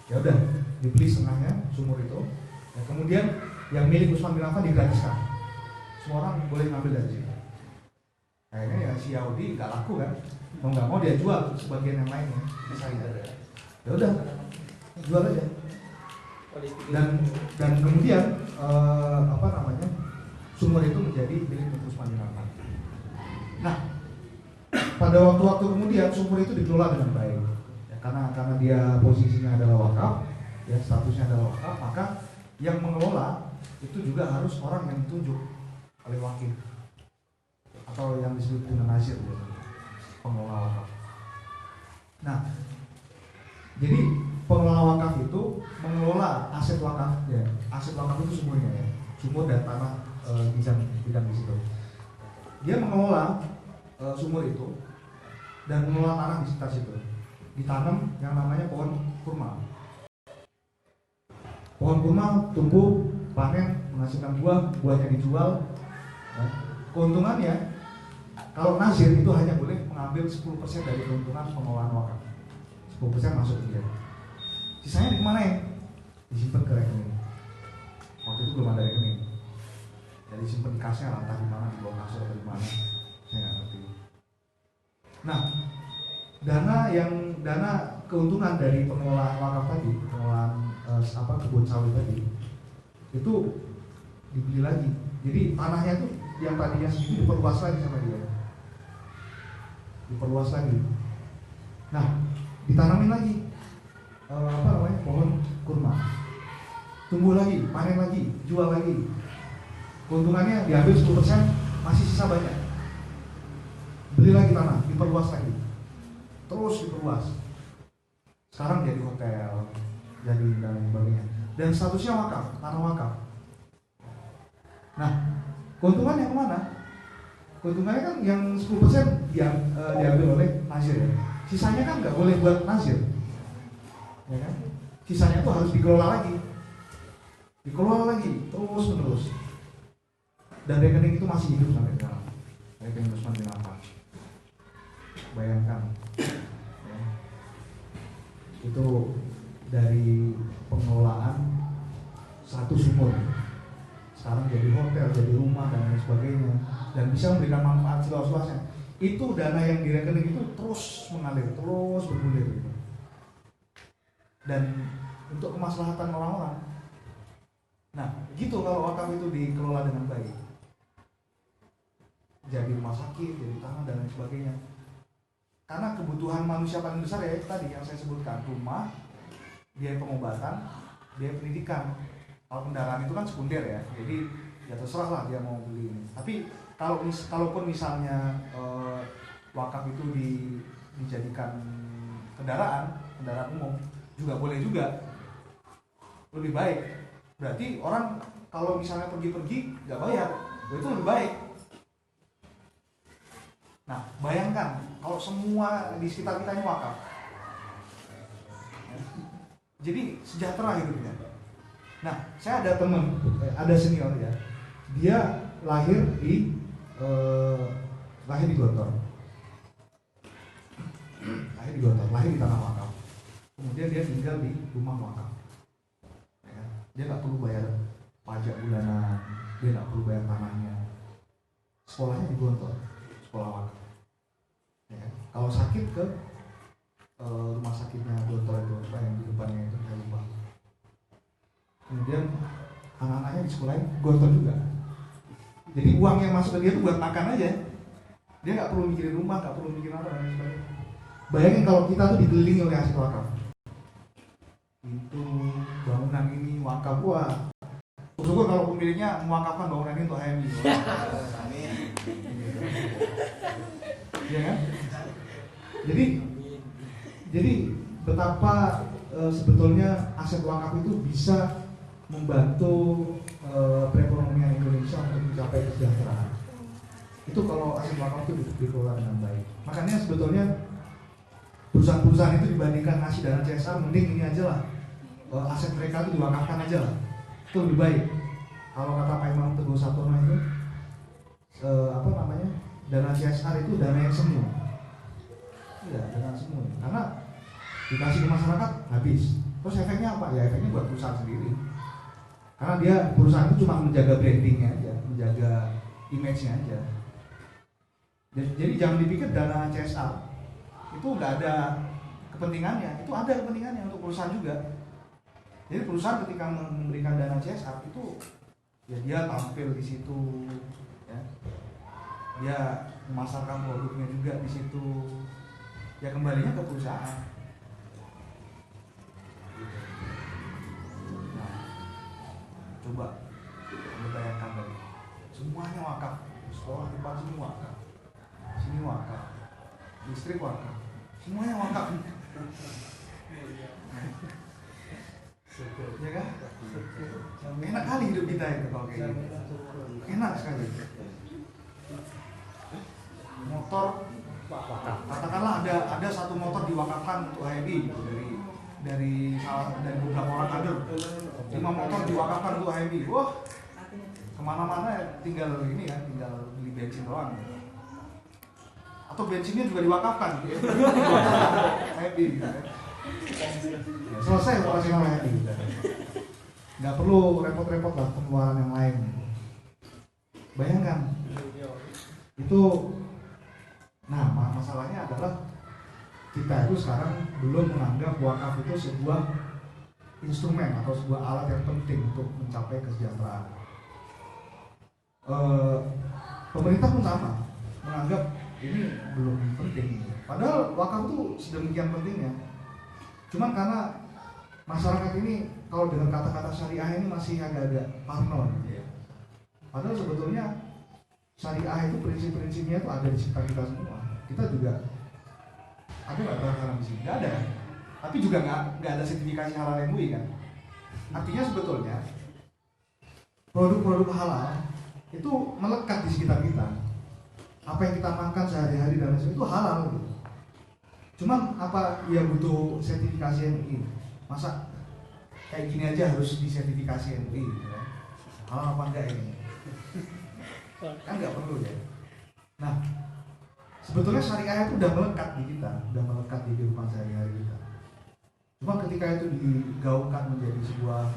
Ya udah, dibeli setengahnya sumur itu. Ya, kemudian yang milik Utsman bin Affan digratiskan. Semua orang boleh ngambil dari situ. Kayaknya ya si Yahudi nggak laku kan, mau nggak mau dia jual sebagian yang lainnya. Ya udah, jual aja. Dan kemudian sumur itu menjadi milik Utsman bin Affan. Nah, pada waktu-waktu kemudian sumur itu dikelola dengan baik. Ya, karena dia posisinya adalah wakaf, ya statusnya adalah wakaf, maka yang mengelola itu juga harus orang yang ditunjuk oleh wakil atau yang disebut dengan nazir, pengelola wakaf. Nah, jadi pengelola wakaf itu mengelola aset wakaf, ya. Aset wakaf itu sumurnya, ya, sumur dan tanah bidang di situ. Dia mengelola sumur itu dan mengelola tanah di sekitar situ. Ditanam yang namanya pohon kurma. Pohon kurma tumbuh, panen, menghasilkan buah, buahnya dijual. Nah, keuntungannya, kalau nazir itu hanya boleh mengambil 10% dari keuntungan pengelolaan wakaf. 10% masuk dia. Sisanya di mana ya? Disimpan ke rekening. Waktu itu belum ada rekening. Jadi simpan di kasnya, entah di mana, di bawah kasur atau di mana, saya nggak ngerti. Nah, dana keuntungan dari pengelolaan wakaf tadi, pengelolaan kebun sawit tadi, itu dibeli lagi. Jadi tanahnya tuh yang tadinya segitu diperluas lagi sama dia, diperluas lagi. Nah, ditanamin lagi pohon kurma, tumbuh lagi, panen lagi, jual lagi. Keuntungannya diambil 10%, masih sisa banyak. Beli lagi tanah, diperluas lagi, terus diperluas. Sekarang jadi hotel, jadi dan sebagainya. Dan statusnya wakaf, tanah wakaf. Nah, keuntungannya kemana? Keuntungannya kan yang 10% diambil oleh nazir, ya. Sisanya kan nggak boleh buat nazir, ya kan? Sisanya tuh harus dikelola lagi, terus menerus. Dan rekening itu masih hidup sampai sekarang. Rekening Utsman bin Affan. Bayangkan, ya. Itu dari pengelolaan satu sumur sekarang jadi hotel, jadi rumah dan lain sebagainya, dan bisa memberikan manfaat seluas-luasnya. Itu dana yang di rekening itu terus mengalir, terus bergulir gitu. Dan untuk kemaslahatan orang-orang. Nah, gitu kalau wakaf itu dikelola dengan baik. Jadi rumah sakit, jadi tanah dan lain sebagainya. Karena kebutuhan manusia paling besar ya tadi yang saya sebutkan, rumah, biaya pengobatan, biaya pendidikan. Kalau kendaraan itu kan sekunder ya, jadi ya terserah lah dia mau beli ini. Tapi kalaupun misalnya wakaf itu dijadikan kendaraan umum juga boleh juga, lebih baik. Berarti orang kalau misalnya pergi-pergi nggak bayar, itu lebih baik. Nah, bayangkan kalau semua di sekitar kita ini wakaf, jadi sejahtera hidupnya. Nah, saya ada teman, ada senior ya, dia lahir di Gontor, lahir di tanah wakaf. Kemudian dia tinggal di rumah wakaf. Ya, dia nggak perlu bayar pajak bulanan, dia nggak perlu bayar tanahnya. Sekolahnya di Gontor, sekolah wakaf. Ya, kalau sakit ke rumah sakitnya Gontor itu, yang di depannya itu saya lupa. Kemudian anak-anaknya di sekolah Gontor juga. Jadi uang yang masuk ke dia itu buat makan aja. Dia nggak perlu mikirin rumah, nggak perlu mikirin apa dan sebagainya. Bayangin kalau kita tuh dikelilingi oleh aset wakaf. Itu bangunan ini wakaf, wah. Syukur kalau pemiliknya mewakafkan bangunan ini untuk HMI. Ya kan? Jadi betapa sebetulnya aset wakaf itu bisa membantu perekonomian Indonesia untuk mencapai kesejahteraan. Itu kalau aset wakaf itu dikelola dengan baik. Makanya sebetulnya perusahaan-perusahaan itu dibandingkan ngasih dana CSR, mending ini aja lah, aset mereka itu diwakafkan aja lah, itu lebih baik. Kalau kata Pak Imam Teguh Sattono itu dana CSR itu dana yang semu. Iya, dana semu. Karena dikasih ke masyarakat habis. Terus efeknya apa? Ya efeknya buat perusahaan sendiri. Karena dia perusahaan itu cuma menjaga brandingnya aja, menjaga image-nya aja. Jadi jangan dipikir dana CSR itu nggak ada kepentingannya, itu ada kepentingannya untuk perusahaan juga. Jadi perusahaan ketika memberikan dana CSR itu ya dia tampil di situ, ya. Dia memasarkan produknya juga di situ. Ya kembalinya ke perusahaan. Nah, coba Anda bayangkan tadi, semuanya wakaf, sekolah depan semua wakaf, sini wakaf, listrik wakaf, semuanya wakaf. Ya kan? Enak kali hidup kita itu kalau kayak gitu. Enak sekali. Motor, katakanlah ada satu motor diwakafkan untuk HMI gitu, dari beberapa orang kader. 5 motor diwakafkan untuk HMI. Wah, kemana-mana tinggal ini ya, tinggal beli bensin doang. Atau bensinnya juga diwakafkan gitu ya. HMI gitu ya. Ya, selesai operasional HMI gitu. Nggak perlu repot-repot lah pengeluaran yang lain. Bayangkan itu. Nah, masalahnya adalah kita itu sekarang belum menganggap wakaf itu sebuah instrumen atau sebuah alat yang penting untuk mencapai kesejahteraan. Pemerintah pun sama menganggap ini belum penting. Padahal wakaf itu sedemikian pentingnya. Cuman karena masyarakat ini kalau dengan kata-kata syariah ini masih agak-agak parno gitu ya. Padahal sebetulnya syariah itu prinsip-prinsipnya itu ada di sekitar kita semua. Kita juga ada nggak barang di sini? Nggak ada. Tapi juga nggak ada sertifikasi halal MUI kan. Artinya sebetulnya produk-produk halal itu melekat di sekitar kita. Apa yang kita makan sehari-hari dan lain-lain itu halal gitu. Cuman apa ya butuh sertifikasi MUI? Masa kayak gini aja harus disertifikasi MUI gitu kan? Halal apa enggak ini? Kan nggak perlu ya. Nah, sebetulnya syariah itu udah melekat di kita, udah melekat di kehidupan sehari-hari kita. Cuma ketika itu digaungkan menjadi sebuah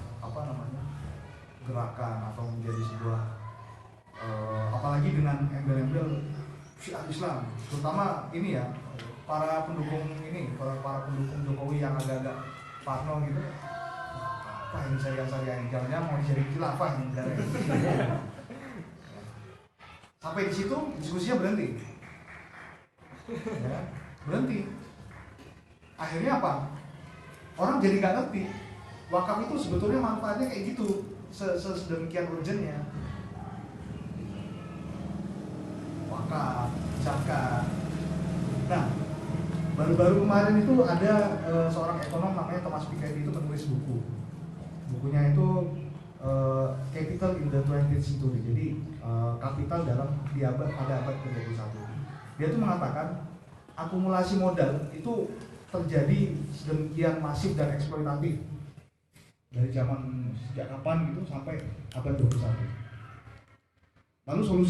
gerakan atau menjadi sebuah apalagi dengan embel-embel syiar Islam, terutama ini ya para pendukung pendukung Jokowi yang agak-agak parno gitu. Apa ini syariah ini? Jangan-jangan mau dijadiin khilafah ini negara ini. Sampai di situ diskusinya berhenti. Ya, berhenti. Akhirnya apa? Orang jadi nggak ngerti. Wakaf itu sebetulnya manfaatnya kayak gitu, sedemikian urgentnya. Wakaf, zakat. Nah, baru-baru kemarin itu ada seorang ekonom namanya Thomas Piketty itu menulis buku. Bukunya itu Capital in the 20th Century. Jadi kapital pada abad ke-21. Dia tuh mengatakan akumulasi modal itu terjadi sedemikian masif dan eksploitatif dari sejak kapan gitu sampai abad 21. Lalu solusi